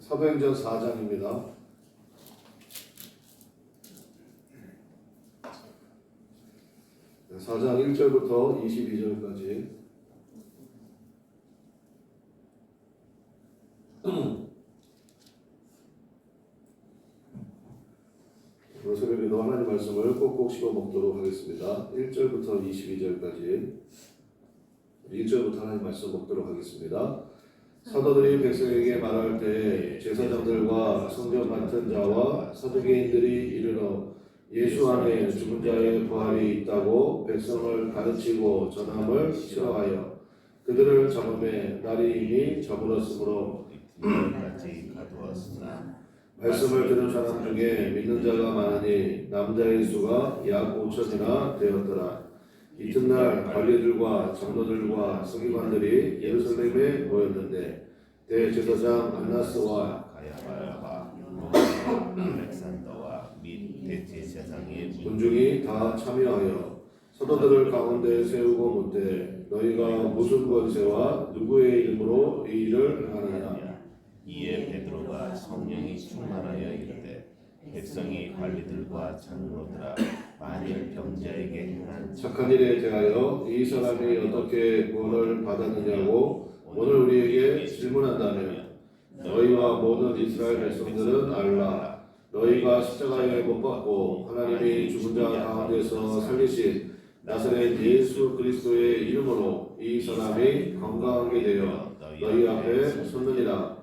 사도행전 4장입니다. 4장 1절부터 22절까지. 오늘 새벽에도 하나님 말씀을 꼭꼭 씹어 먹도록 하겠습니다. 1절부터 22절까지. 1절부터 하나님 말씀 먹도록 하겠습니다. 사도들이 백성에게 말할 때 제사장들과 성전 맡은 자와 사두개인들이 이르러 예수 안에 죽은 자의 부활이 있다고 백성을 가르치고 전함을 싫어하여 그들을 잡음에 날이 이미 저물었으므로 말씀을 들은 사람 중에 믿는 자가 많으니 남자의 수가 약 5천이나 되었더라. 이튿날 관리들과 장로들과 서기관들이 예루살렘에 모였는데 대제사장 안나스와 가야바와 알렉산더와 및 대제사장의 군중이 다 참여하여 사도들을 가운데 세우고 묻되 너희가 무슨 권세와 누구의 이름으로 이 일을 하느냐. 이에 베드로가 성령이 충만하여 이르되 백성이 관리들과 장로들아 만일 병자에게 행한 착한 일에 대하여 이 사람이 어떻게 구원을 받았느냐고 오늘 우리에게 질문한다면 너희와 모든 이스라엘 백성들은 알라. 너희가 십자가에 못 박고 하나님이 죽은 자 가운데서 살리신 나사렛 예수 그리스도의 이름으로 이 사람이 건강하게 되어 너희 앞에 섰느니라.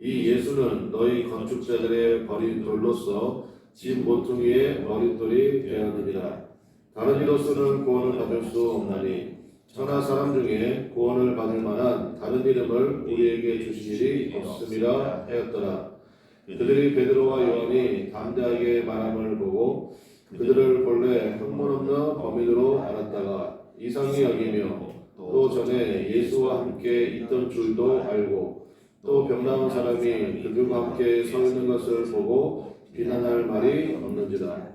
이 예수는 너희 건축자들의 버린 돌로서 집 모퉁이의 머릿돌이 되었느니라. 다른 이로서는 구원을 받을 수 없나니 천하 사람 중에 구원을 받을 만한 다른 이름을 우리에게 주신 일이 없음이라 하였더라. 그들이 베드로와 요한이 담대하게 말함을 보고 그들을 본래 형문없는 범인으로 알았다가 이상히 여기며 또 전에 예수와 함께 있던 줄도 알고 또 병나은 사람이 그들과 함께 서 있는 것을 보고 비난할 말이 없는지라.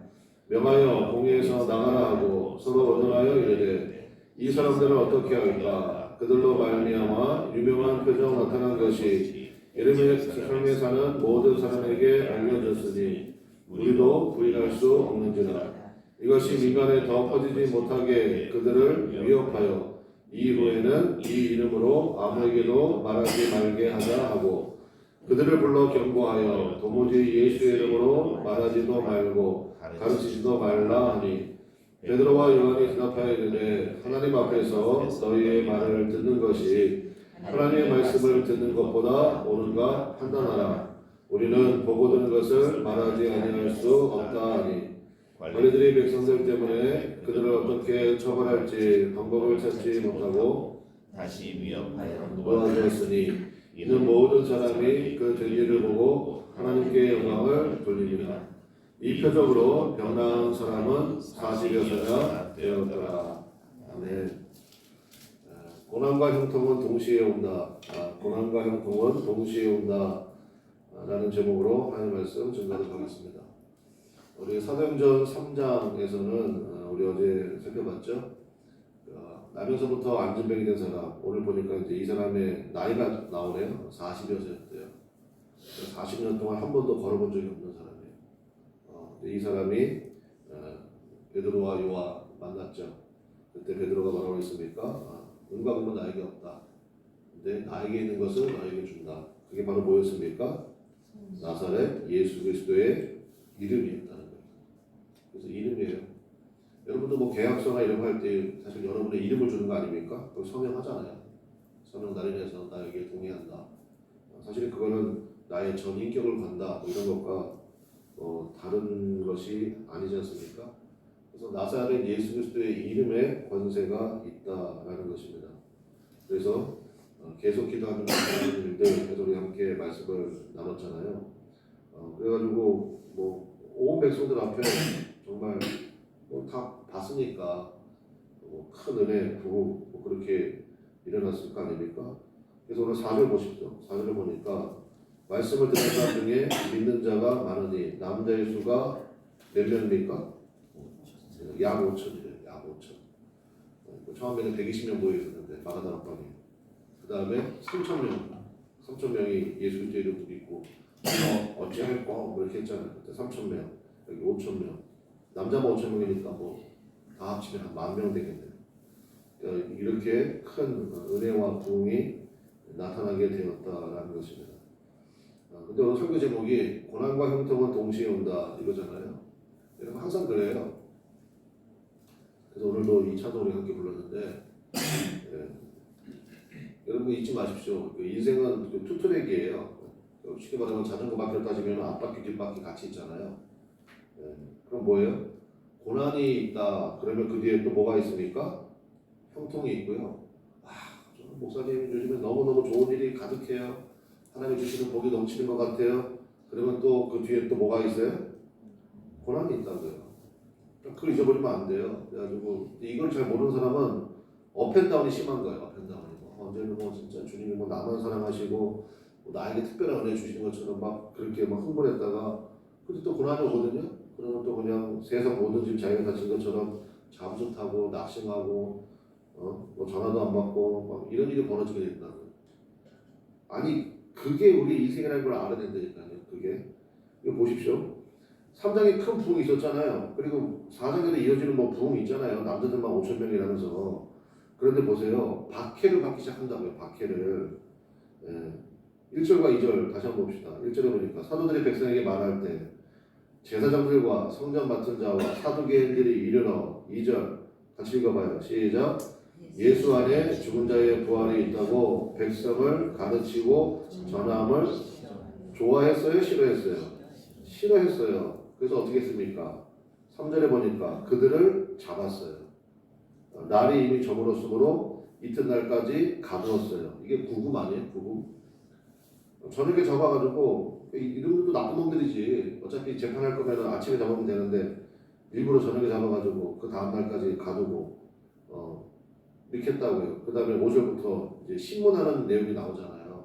명하여 공회에서 나가라 하고 서로 언론하여 이르되 이 사람들은 어떻게 할까. 그들로 말미암아 유명한 표정 나타난 것이 예루살렘에 사는 모든 사람에게 알려졌으니 우리도 부인할 수 없는지라. 이것이 민간에 더 퍼지지 못하게 그들을 위협하여 이후에는 이 이름으로 아무에게도 말하지 말게 하자 하고 그들을 불러 경고하여 도무지 예수의 이름으로 말하지도 말고 가르치지도 말라 하니 베드로와 요한이 대답하여 이르되 하나님 앞에서 너희의 말을 듣는 것이 하나님의 말씀을 듣는 것보다 옳은가 판단하라. 우리는 보고 듣는 것을 말하지 아니할 수 없다 하니 관리들이 백성들 때문에 그들을 어떻게 처벌할지 방법을 찾지 못하고 다시 위협하여 놓아주었으니 이는 모든 사람이 그 된 일을 보고 하나님께 영광을 돌립니다. 이 표적으로 병나은 사람은 40여서나 되었더라. 아멘. 고난과 형통은 동시에 온다. 고난과 형통은 동시에 온다. 라는 제목으로 하나님 말씀 전하도록 하겠습니다. 우리 사도행전 3장에서는 우리 어제 살펴봤죠. 나면서부터 안진병이 된 사람, 오늘 보니까 이제 이 사람의 나이가 나오네요. 40여세였대요. 40년 동안 한 번도 걸어본 적이 없는 사람이에요. 이 사람이 베드로와 요한 만났죠. 그때 베드로가 뭐라고 했습니까? 은과 금은 나에게 없다. 근데 나에게 있는 것을 너에게 준다. 그게 바로 뭐였습니까? 나사렛 예수 그리스도의 이름이었다는 거예요. 그래서 이름이에요. 여러분도 뭐 계약서나 이런 거 할 때 사실 여러분의 이름을 주는 거 아닙니까? 그걸 서명하잖아요. 서명 날인해서 나에게 동의한다. 사실 그거는 나의 전 인격을 건다. 뭐 이런 것과 다른 것이 아니지 않습니까? 그래서 나사렛 예수 그리스도의 이름에 권세가 있다라는 것입니다. 그래서 계속 기도하는 일들 우리 함께 말씀을 나눴잖아요. 그래가지고 뭐 온 백성들 앞에 정말 다 봤으니까 큰 은혜 부고 그렇게 일어났을 거 아닙니까? 그래서 오늘 4절 보십시오. 4절을 보니까 말씀을 듣는 사람 중에 믿는 자가 많으니 남자의 수가 몇 명입니까? 약 5천이래요. 약 5천. 처음에는 120명 모여 있었는데 마가다락방에 그 다음에 3,000명이 예수 그리스도 이름을 믿고 어찌할까 뭐 이렇게 했잖아요. 그때 3,000명, 여기 5,000명, 남자만 5,000명이니까 뭐 다 합치면 한 10,000명 되겠네요. 그러니까 이렇게 큰 은혜와 부흥이 나타나게 되었다라는 것입니다. 근데 오늘 설교 제목이 고난과 형통은 동시에 온다 이거잖아요. 여러분 항상 그래요. 그래서 오늘도 이 찬송을 함께 불렀는데 여러분 잊지 마십시오. 인생은 투트랙이에요. 쉽게 말하면 자전거 바퀴를 따지면 앞바퀴 뒷바퀴 같이 있잖아요. 그럼 뭐예요? 고난이 있다. 그러면 그 뒤에 또 뭐가 있습니까? 형통이 있고요. 저는 목사님 요즘에 너무너무 좋은 일이 가득해요. 하나님이 주시는 복이 넘치는 것 같아요. 그러면 또 그 뒤에 또 뭐가 있어요? 고난이 있다고요. 그걸 잊어버리면 안 돼요. 그래가지고 이걸 잘 모르는 사람은 업앤다운이 심한 거예요. 업앤다운이. 언제는 뭐 진짜 주님이 뭐 나만 사랑하시고 뭐 나에게 특별한 은혜 주시는 것처럼 막 그렇게 막 흥분했다가 근데 또 고난이 오거든요. 그러면 또 그냥 세상 모든 집 자기가 가진 것처럼 잠수타고 낙심하고 뭐 전화도 안 받고 막 이런 일이 벌어지게 된다는 거예요. 아니 그게 우리 인생이라는 걸 알아야 된다니까요. 그게 이거 보십시오. 3장에 큰 부흥이 있었잖아요. 그리고 4장에도 이어지는 뭐 부흥이 있잖아요. 남자들만 5,000명이라면서. 그런데 보세요. 박해를 받기 시작한다고요. 박해를. 1절과 2절 다시 한번 봅시다. 1절에 보니까 사도들이 백성에게 말할 때 제사장들과 성전 맡은 자와 사두개인들이 이르러 2절 같이 읽어봐요. 시작. 예수 안에 죽은 자의 부활이 있다고 백성을 가르치고 전함을 좋아했어요? 싫어했어요? 싫어했어요. 그래서 어떻게 했습니까? 3절에 보니까 그들을 잡았어요. 날이 이미 저물었으므로 이튿날까지 가두었어요. 이게 구금 아니에요? 구금? 저녁에 잡아가지고 이놈들도 나쁜 놈들이지. 어차피 재판할 거면 아침에 잡으면 되는데 일부러 저녁에 잡아가지고 그 다음날까지 가두고 이렇게 했다고요. 그 다음에 5절부터 이제 신문하는 내용이 나오잖아요.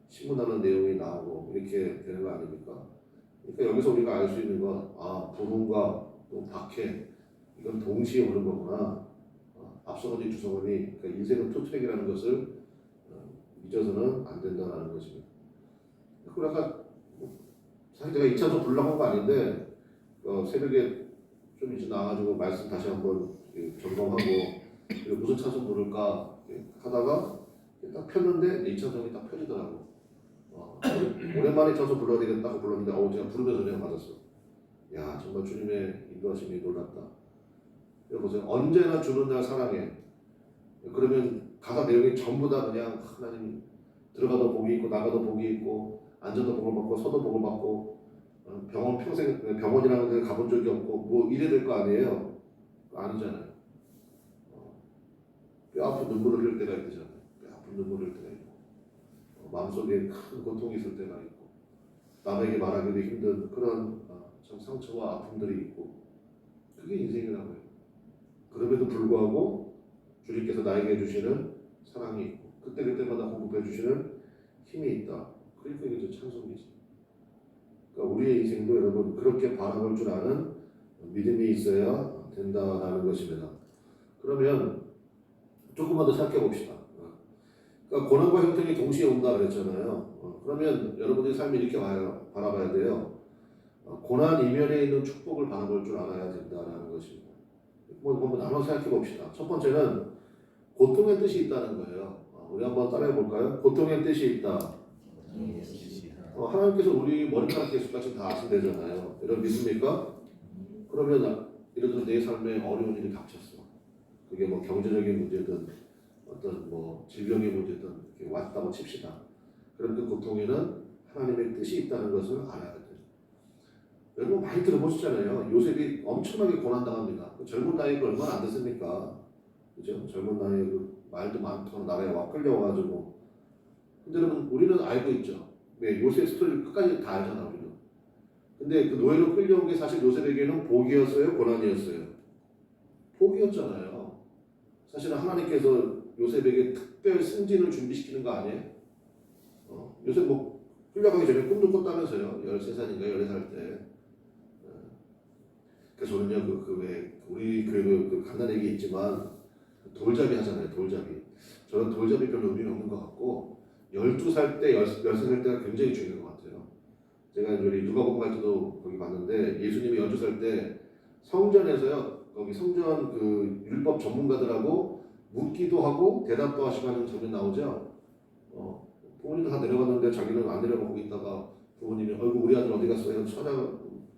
신문하는 내용이 나오고 이렇게 되는 거 아닙니까? 그러니까 여기서 우리가 알 수 있는 건 부흥과 또 박해 이건 동시에 오는 거구나. 앞서거니 주서거니 그러니까 인생은 투트랙이라는 것을 잊어서는 안 된다는 것입니다. 그리고 아까 사실 제가 2차도 부르려고 한 거 아닌데 새벽에 좀 이제 나와가지고 말씀 다시 한번 점검하고 그리고 무슨 찬송 부를까 하다가 딱 폈는데 2차전이 딱 펴지더라고. 오랜만에 찬송 불러야 되겠다 하고 불렀는데 제가 부르면서 그냥 맞았어. 야 정말 주님의 인도하심이 놀랍다. 여보세요. 언제나 주는 날 사랑해. 그러면 가사 내용이 전부 다 그냥 하나님 들어가도 복이 있고 나가도 복이 있고 앉아도 복을 받고 서도 복을 받고 병원 평생 병원이라는 데 가본 적이 없고 뭐 이래야 될 거 아니에요? 아니잖아요. 뼈 아픈 눈물을 흘릴 때가 있잖아요. 뼈 아픈 눈물을 흘릴 때가 있고 마음속에 큰 고통이 있을 때가 있고 남에게 말하기도 힘든 그런 참 상처와 아픔들이 있고 그게 인생이라고 해요. 그럼에도 불구하고 주님께서 나에게 주시는 사랑이 있고 그때마다 공급해 주시는 힘이 있다. 그러니까 이게 찬송이지. 그러니까 우리의 인생도 여러분 그렇게 바라볼 줄 아는 믿음이 있어야 된다라는 것입니다. 그러면 조금만 더 생각해 봅시다. 그러니까 고난과 형통이 동시에 온다 그랬잖아요. 그러면 여러분의 삶이 이렇게 바라봐야 돼요. 고난 이면에 있는 축복을 바라볼 줄 알아야 된다라는 것입니다. 한번 나눠 생각해 봅시다. 첫 번째는 고통의 뜻이 있다는 거예요. 우리 한번 따라해 볼까요? 고통의 뜻이 있다. 하나님께서 우리 머리카락 개수까지 다 아신대잖아요. 여러분 믿습니까? 그러면 예를 들어 내 삶에 어려운 일이 닥쳤어. 그게 뭐 경제적인 문제든 어떤 뭐 질병의 문제든 왔다고 칩시다. 그럼 그 고통에는 하나님의 뜻이 있다는 것을 알아야 돼요. 여러분 많이 들어보셨잖아요. 요셉이 엄청나게 고난당합니다. 젊은 나이가 얼마나 안 됐습니까? 그죠? 젊은 나이에 그 말도 많던 나라에 끌려와가지고. 근데 여러분 우리는 알고 있죠. 왜 요셉 스토리를 끝까지 다 알잖아 우리는. 근데 그 노예로 끌려온 게 사실 요셉에게는 복이었어요? 고난이었어요? 복이었잖아요. 사실은 하나님께서 요셉에게 특별 승진을 준비시키는 거 아니에요? 요셉 뭐 끌려가기 전에 꿈도 꿨다면서요. 13살인가 14살 때. 그래서 저는요 왜 우리 교회도 그 간단한 얘기 있지만 돌잡이 하잖아요. 돌잡이. 저는 돌잡이 별로 의미가 없는 것 같고 12살 때 13살 때가 굉장히 중요한 것 같아요. 제가 우리 누가복음 할 때도 거기 봤는데 예수님이 12살 때 성전에서요. 거기 성전 그 율법 전문가들하고 묻기도 하고 대답도 하시고 하는 장면 나오죠. 부모님도 다 내려갔는데 자기는 안 내려가고 있다가 부모님이 어이구 우리 아들 어디 갔어? 이런 찾아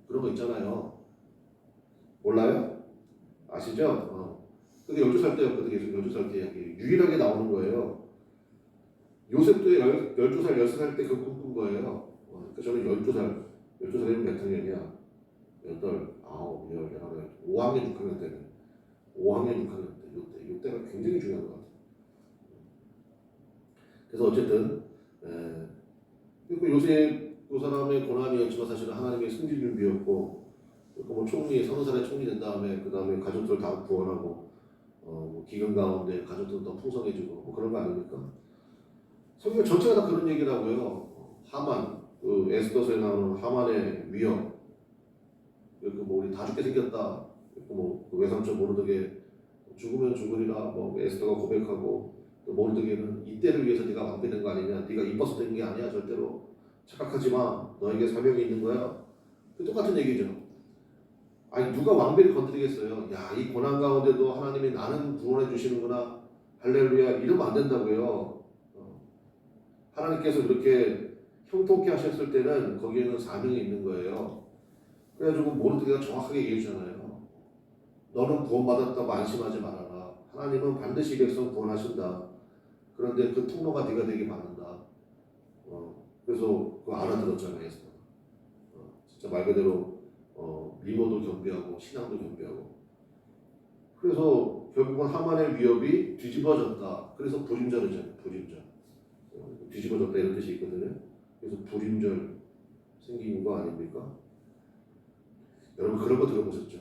그런 거 있잖아요. 몰라요? 아시죠? 근데 12살 때였거든요. 예수 12살 때 유일하게 나오는 거예요. 요셉도 12살, 13살 때 그 꿈꾼 거예요. 그러니까 저는 12살이면 몇 학년이야? 8, 9, 10, 11, 5학년, 6학년 때는 5학년, 6학년 때 이때가 굉장히 중요한 것 같아요. 그래서 어쨌든 그리고 요셉 그 사람의 고난이었지만 사실은 하나님의 승진 준비였고 뭐 총리, 서너 살에 총리 된 다음에 그 다음에 가족들 다 구원하고 뭐 기근 가운데 가족들 더 풍성해지고 뭐 그런 거 아닙니까? 성경 전체가 다 그런 얘기라고요. 하만, 그 에스더서에 나오는 하만의 위협, 뭐 우리 다 죽게 생겼다. 뭐그 외삼촌 모르드게 죽으면 죽으리라. 뭐 에스더가 고백하고 또 모르드게는 이때를 위해서 네가 왕비된 거 아니냐? 네가 이뻐서 된 게 아니야 절대로. 착각하지 마. 너에게 사명이 있는 거야. 그 똑같은 얘기죠. 아니 누가 왕비를 건드리겠어요? 야, 이 고난 가운데도 하나님이 나는 구원해 주시는구나. 할렐루야. 이러면 안 된다고요. 하나님께서 그렇게 형통케 하셨을 때는 거기에는 사명이 있는 거예요. 그래가지고 모르드게가 정확하게 얘기해 주잖아요. 너는 구원받았다고 안심하지 말아라. 하나님은 반드시 이 백성 구원하신다. 그런데 그 통로가 네가 되게 받는다. 그래서 그거 알아들었잖아요. 진짜 말 그대로 미모도 겸비하고 신앙도 겸비하고. 그래서 결국은 하만의 위협이 뒤집어졌다. 그래서 불임절이잖아요. 불임절. 뒤집어졌다 이런 뜻이 있거든요. 그래서 불임절 생긴 거 아닙니까? 여러분 그런 거 들어보셨죠?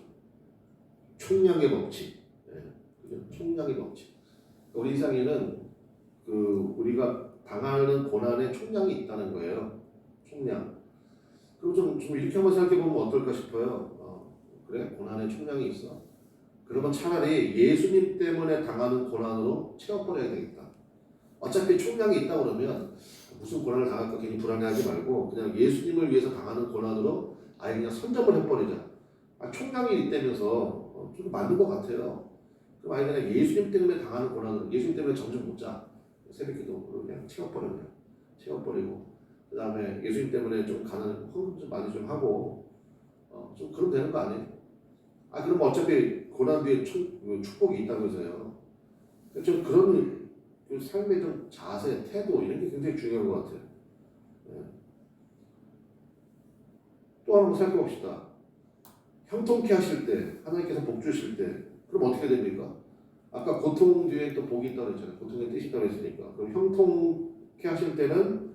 총량의 법칙. 그죠? 총량의 법칙. 우리 세상에는 그 우리가 당하는 고난에 총량이 있다는 거예요. 총량. 그럼 좀 이렇게 한번 생각해 보면 어떨까 싶어요. 그래? 고난에 총량이 있어. 그러면 차라리 예수님 때문에 당하는 고난으로 채워버려야 되겠다. 어차피 총량이 있다 그러면 무슨 고난을 당할까 괜히 불안해하지 말고 그냥 예수님을 위해서 당하는 고난으로 아예 그냥 선점을 해버리자. 총량이 있다면서 좀 맞는 것 같아요. 그럼 아예 그냥 예수님 때문에 당하는 고난으로 예수님 때문에 점점 못 자. 새벽기도 그냥 채워버리고 그 다음에 예수님 때문에 좀 가는 헌금 좀 많이 좀 하고 좀 그러면 되는 거 아니에요? 그럼 어차피 고난 뒤에 축복이 있다면서요. 좀 그런 그 삶의 좀 자세, 태도 이런 게 굉장히 중요한 것 같아요. 또 한번 생각해 봅시다. 형통케 하실 때, 하나님께서 복 주실 때, 그럼 어떻게 됩니까? 아까 고통 뒤에 또 복이 있다고 했잖아요. 고통의 뜻이 있다고 했으니까. 그럼 형통케 하실 때는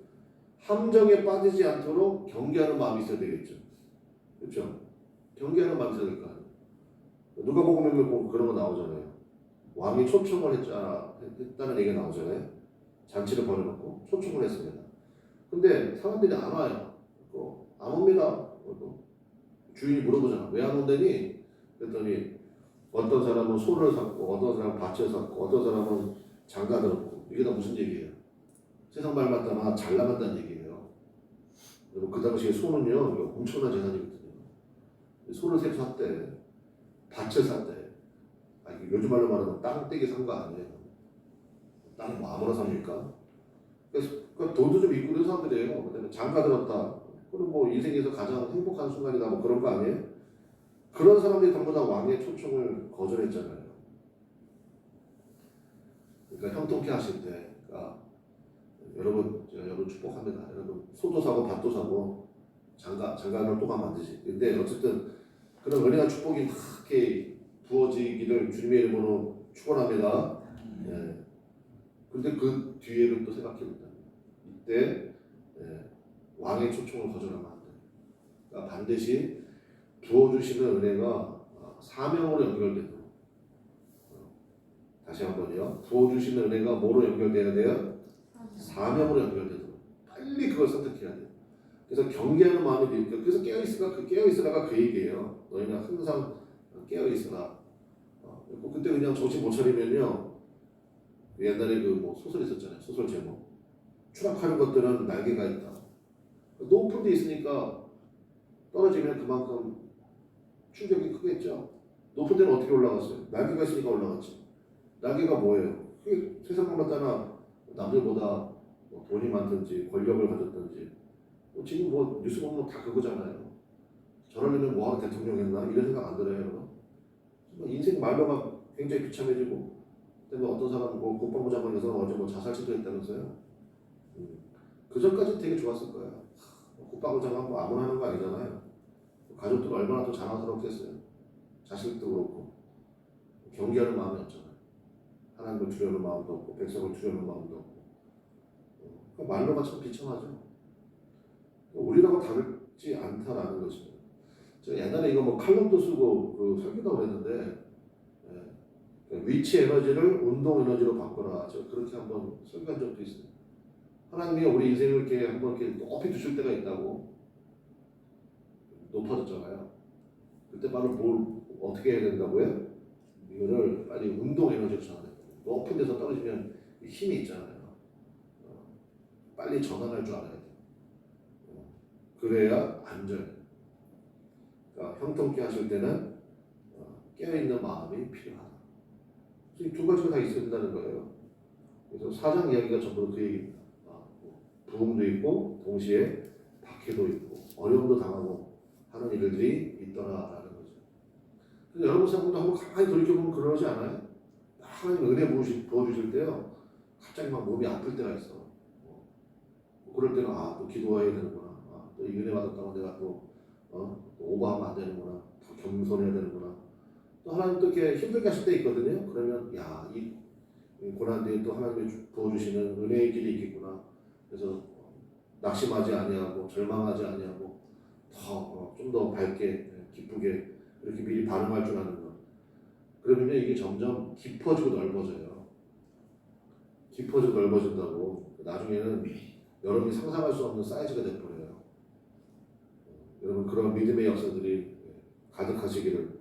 함정에 빠지지 않도록 경계하는 마음이 있어야 되겠죠. 그렇죠? 경계하는 마음이 있어야 될 거 아니에요. 누가복음에 보면 그런 거 나오잖아요. 왕이 초청을 했다는 얘기가 나오잖아요. 잔치를 벌여놓고 초청을 했습니다. 근데 사람들이 안 와요. 안 옵니다. 주인이 물어보잖아. 왜 안 온다니? 그랬더니 어떤 사람은 소를 샀고 어떤 사람은 밭을 샀고 어떤 사람은 장가 들었고 이게 다 무슨 얘기예요? 세상 말 맞다나 잘 나간다는 얘기예요. 그리고 그 당시에 소는요 엄청난 재산이거든요. 소를 새로 샀대. 밭을 샀대. 요즘 말로 말하면 땅떼기 산 거 아니에요. 땅 뭐 아무나 삽니까? 그래서 돈도 좀 있고 그런 사람들이에요. 그다음에 장가 들었다. 그럼 뭐 인생에서 가장 행복한 순간이다 뭐 그런 거 아니에요? 그런 사람들이 전부 다 왕의 초청을 거절했잖아요. 그러니까 형통케 하실 때, 여러분 제가 여러분 축복합니다. 여러분 소도 사고 밭도 사고 장가를 또 가면 안 되지. 근데 어쨌든 그런 은혜와 축복이 크게 부어지기를 주님의 이름으로 축원합니다. 근데 그 뒤에를 또 생각해봅니다. 이때 왕의 초청을 거절하면 안 돼요. 그러니까 반드시 부어주시는 은혜가 사명으로 연결되도록. 다시 한번요. 부어주시는 은혜가 뭐로 연결돼야 돼요? 사명으로 연결되도록. 빨리 그걸 선택해야 돼요. 그래서 경계하는 마음이 들니까 그래서 깨어있으라가 그 얘기예요. 너희는 항상 깨어있으라. 그때 그냥 정신 못 차리면요. 옛날에 그 뭐 소설 있었잖아요. 소설 제목. 추락하는 것들은 날개가 있다. 높은 데 있으니까 떨어지면 그만큼 충격이 크겠죠. 높은 데는 어떻게 올라갔어요? 날개가 있으니까 올라갔지. 날개가 뭐예요? 그게 세상만 따라 남들보다 뭐 돈이 많든지 권력을 가졌든지 지금 뭐 뉴스 보면 다 그거잖아요. 저러려면 뭐하러 대통령 했나? 이런 생각 안 들어요, 여러분? 인생 말로가 굉장히 비참해지고 그다음에 어떤 사람 뭐 국방부 장관에서 어제 뭐 자살 시도했다면서요. 그 전까지 되게 좋았을 거예요. 국방부 장관 뭐 아무나 하는 거 아니잖아요. 가족들 얼마나 또 자랑스럽겠어요. 자식도 그렇고 경계하는 마음이 없잖아요. 하나님을 두려우는 마음도 없고 백성을 두려우는 마음도 없고 그러니까 말로가 참 비참하죠. 우리라고 다르지 않다라는 것입니다. 제가 옛날에 이거 뭐 칼럼도 쓰고 그 설교도 했는데 위치 에너지를 운동 에너지로 바꿔라. 제가 그렇게 한번 설교한 적도 있어요. 하나님이 우리 인생을 이렇게 한번 이렇게 높이 두실 때가 있다고. 높아졌잖아요. 그때 바로 뭘 어떻게 해야 된다고요? 이거를 빨리 운동 에너지로 전환해야 돼요. 높은 데서 떨어지면 힘이 있잖아요. 빨리 전환할 줄 알아야 돼요. 그래야 안전해요. 그러니까 형통케 하실 때는 깨어있는 마음이 필요하다. 이 두 가지가 다 있어야 된다는 거예요. 그래서 사장 이야기가 전부 그 얘기입니다. 부흥도 있고 동시에 박해도 있고 어려움도 당하고 하는 일들이 있더라라는 거죠. 근데 여러분 생각도 한번 가만히 돌이켜보면 그러지 않아요? 하나님 은혜 부어주실 때요 갑자기 막 몸이 아플 때가 있어. 그럴 때는 또 기도해야 되는구나. 또 이 은혜 받았다고 내가 또 오버하면 안 되는구나. 더 겸손해야 되는구나. 또 하나님 또 이렇게 힘들게 하실 때 있거든요. 그러면 이 고난 뒤에 또 하나님이 부어주시는 은혜의 길이 있겠구나. 그래서 낙심하지 아니하고 절망하지 아니하고 좀 더 밝게 기쁘게 이렇게 미리 반응할 줄 아는 것. 그러면요 이게 점점 깊어지고 넓어져요. 깊어지고 넓어진다고 나중에는 여러분이 상상할 수 없는 사이즈가 돼버려요. 여러분 그런 믿음의 역사들이 가득하시기를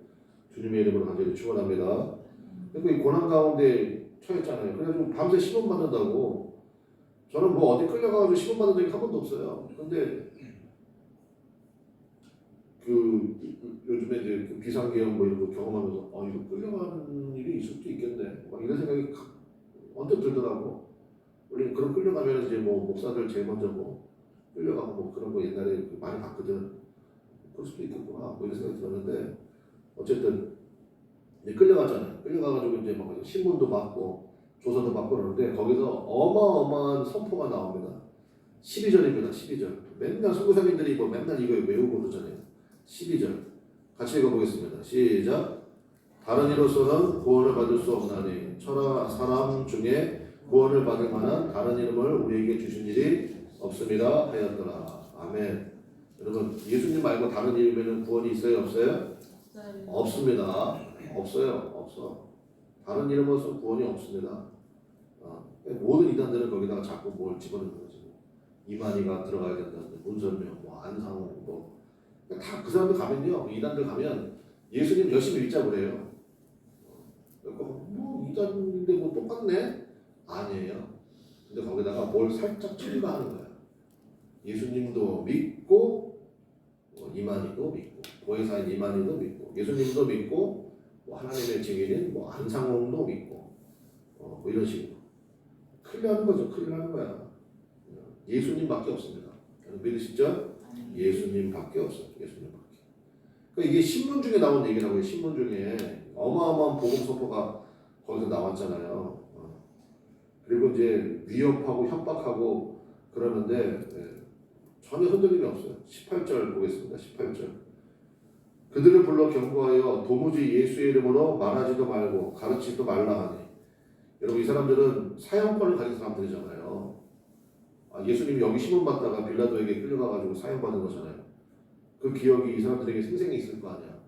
주님의 이름으로 간절히 축원합니다. 그리고 이 고난 가운데 처했잖아요. 그래가지고 밤새 시험 받는다고. 저는 뭐 어디 끌려가가지고 시험 받은 적이 한 번도 없어요. 근데 요즘에 이제 그 비상계엄 뭐 이런 거 경험하면서 이거 끌려가는 일이 있을 수도 있겠네. 막 이런 생각이 언뜻 들더라고. 우리는 그런 끌려가면 이제 뭐 목사들 제일 먼저 뭐 끌려가고 뭐 그런 거 옛날에 많이 봤거든. 그럴 수도 있겠구나. 뭐 이런 생각이 들었는데 어쨌든 이제 끌려가잖아요. 끌려가가지고 이제 막 신문도 받고 조서도 받고 그러는데 거기서 어마어마한 선포가 나옵니다. 12절입니다. 12절. 맨날 선교사님들이 뭐 맨날 이거 외우고 그러잖아요. 12절. 같이 읽어보겠습니다. 시작. 다른 이로서는 구원을 받을 수 없나니 천하 사람 중에 구원을 받을 만한 다른 이름을 우리에게 주신 일이 없습니다 하였더라. 아멘. 여러분 예수님 말고 다른 이름에는 구원이 있어요 없어요? 없습니다. 없어. 다른 이름으로서 구원이 없습니다. 모든 이단들은 거기다가 자꾸 뭘 집어넣는 거지. 이만희가 들어가야 된다는데 문선명, 뭐 안상홍, 뭐 다 그 사람들 가면요, 이단들 가면 예수님 열심히 읽자 그래요. 뭐 이단인데 뭐 똑같네? 아니에요. 근데 거기다가 뭘 살짝 첨가하는 거야. 예수님도 믿고, 이만희도 믿고, 보혜사인 이만희도 믿고, 예수님도 믿고, 뭐 하나님의 증인인 뭐 안상홍도 믿고, 뭐 이런 식으로. 큰일 나는 거죠. 큰일 나는 거야. 예수님밖에 없습니다. 믿으시죠? 예수님밖에 없어요. 예수님밖에. 그러니까 이게 신문 중에 나온 얘기라고요. 신문 중에 어마어마한 복음 선포가 거기서 나왔잖아요. 그리고 이제 위협하고 협박하고 그러는데 전혀 흔들림이 없어요. 18절 보겠습니다. 18절. 그들을 불러 경고하여 도무지 예수의 이름으로 말하지도 말고 가르치지도 말라 하니. 여러분 이 사람들은 사형권을 가진 사람들이잖아요. 예수님이 여기 시몬 받다가 빌라도에게 끌려가가지고 사형받은 거잖아요. 그 기억이 이 사람들에게 생생히 있을 거 아니야.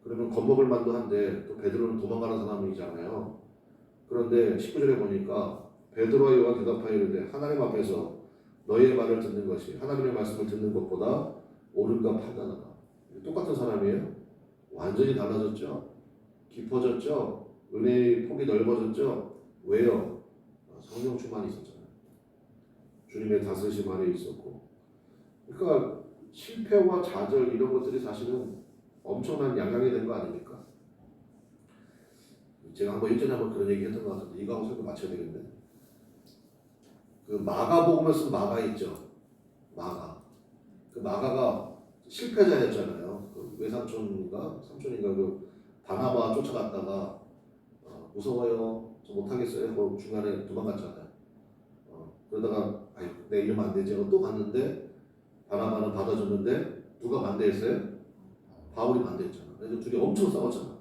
그러면 겁먹을 만도 한데 또 베드로는 도망가는 사람이잖아요. 그런데 19절에 보니까 베드로와 요한 대답하여 이르되 하나님 앞에서 너희의 말을 듣는 것이 하나님의 말씀을 듣는 것보다 옳은가 판단하라. 똑같은 사람이에요. 완전히 달라졌죠. 깊어졌죠. 은혜의 폭이 넓어졌죠. 왜요? 성령 충만이 있었잖아요. 주님의 다스리심 안에 있었고 그러니까 실패와 좌절 이런 것들이 사실은 엄청난 양강이 된 거 아닙니까? 제가 한번 예전에 한번 그런 얘기 했던 것 같은데 이거 하고 설교 맞춰야 되겠네. 그 마가복음을 쓴 마가 있죠. 마가. 그 마가가 실패자였잖아요. 그 외삼촌인가 삼촌인가 그 바나바 쫓아갔다가 무서워요. 저 못하겠어요. 뭐 중간에 도망갔잖아요. 그러다가 아유 내 이러면 안 되지. 또 갔는데 바나바는 받아줬는데 누가 반대했어요? 바울이 반대했잖아. 그래서 둘이 엄청 싸웠잖아.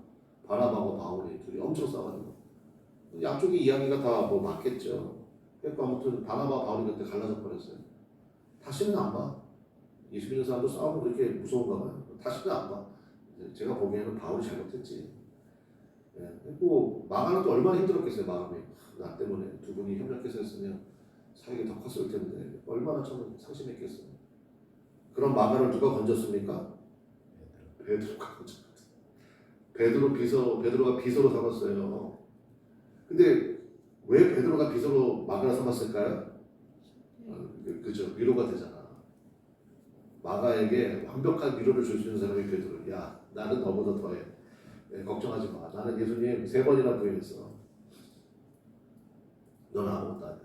바나바와 바울이 둘이 엄청 싸웠는데 양쪽의 이야기가 다 뭐 맞겠죠. 그러니까 아무튼 바나바 바울이 그때 갈라져 버렸어요. 다시는 안 봐. 예수 믿는 사람도 싸우면 그렇게 무서운가 봐요. 다시는 안 봐. 제가 보기에는 바울이 잘못했지. 예. 그리고 마가는 또 얼마나 힘들었겠어요. 마음이 나 때문에 두 분이 협력해서 했으면 사역이 더 컸을 텐데 얼마나 참 상심했겠어요. 그런 마가를 누가 건졌습니까? 베드로가 건졌어요. 베드로가 비서로 삼았어요. 근데 왜 베드로가 비서로 마가를 삼았을까요? 그죠. 위로가 되잖아. 마가에게 완벽한 위로를 줄 수 있는 사람이 베드로. 야, 나는 너보다 더해. 걱정하지 마. 나는 예수님 3번이나 부인했어. 너는 아무것도 아니야.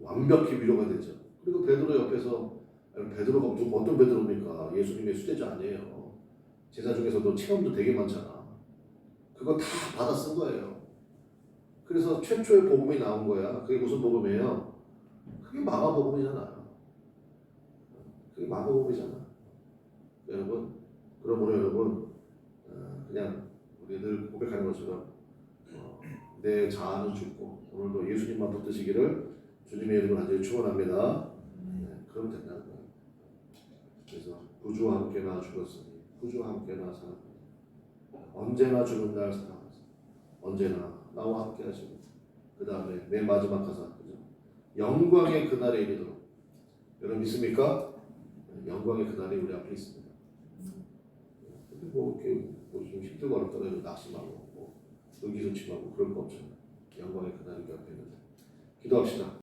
완벽히 위로가 되죠. 그리고 베드로 옆에서 베드로가 어떤 베드로입니까? 예수님의 수제자 아니에요. 제자 중에서도 체험도 되게 많잖아. 그거 다 받아 쓴 거예요. 그래서 최초의 복음이 나온 거야. 그게 무슨 복음이에요? 그게 마가복음이잖아. 그게 마가복음이잖아. 여러분, 그러므로 여러분 그냥 우리 늘 고백하는 것처럼 내 자아는 죽고 오늘도 예수님만 붙드시기를 주님의 이름으로 간절히 축원합니다. 그러면 된다는 거예요. 그래서 구주와 함께 나 죽었으니 구주와 함께 나 살았으니 언제나 죽은 날 살아가서 언제나 나와 함께 하시고 그 다음에 내 마지막 가사 그죠? 영광의 그날에 이르도록 여러분 믿습니까? 영광의 그날이 우리 앞에 있습니다. 뭐 이렇게 뭐 좀 힘들고 어렵다고 낙심하고 뭐 의기소침하고 그럴 거 없잖아요. 영광의 그날이 우리 앞에 있는데 기도합시다.